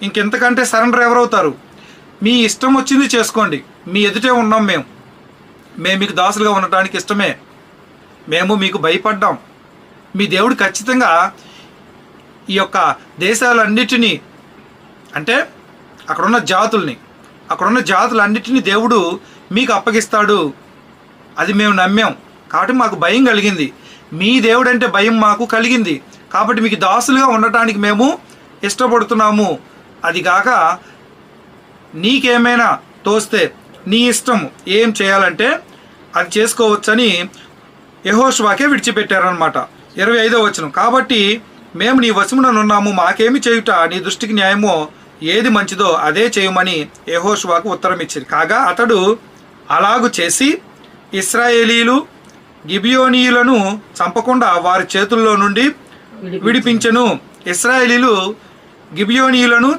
ఇంకెంతకంటే surrender ఎవరవుతారు? మీ ఇష్టం వచ్చింది చేసుకోండి, మీ ఎదుటే ఉన్నాం మేము మీకు దాసులుగా ఉండటానికి ఇష్టమే, మేము మీకు భయపడ్డాం. మీ దేవుడు ఖచ్చితంగా ఈ యొక్క దేశాలన్నిటినీ, అంటే అక్కడున్న జాతులన్నిటినీ దేవుడు మీకు అప్పగిస్తాడు. అది మేము నమ్మాం కాబట్టి మాకు భయం కలిగింది. మీ దేవుడు అంటే భయం మాకు కలిగింది కాబట్టి మీకు దాసులుగా ఉండటానికి మేము ఇష్టపడుతున్నాము. అది కాక నీకేమైనా తోస్తే నీ ఇష్టం ఏం చేయాలంటే అది చేసుకోవచ్చని యెహోషువకే విడిచిపెట్టారనమాట. 25వ వచనం, కాబట్టి మేము నీ వశముననున్నాము, మాకేమి చేయుట నీ దృష్టికి న్యాయమో, ఏది మంచిదో అదే చేయమని యెహోషువకు ఉత్తరం ఇచ్చింది. కాగా అతడు అలాగు చేసి ఇశ్రాయేలీలు గిబియోనీయులను చంపకుండా వారి చేతుల్లో నుండి విడిపించెను. ఇశ్రాయేలీలు గిబియోనీయులను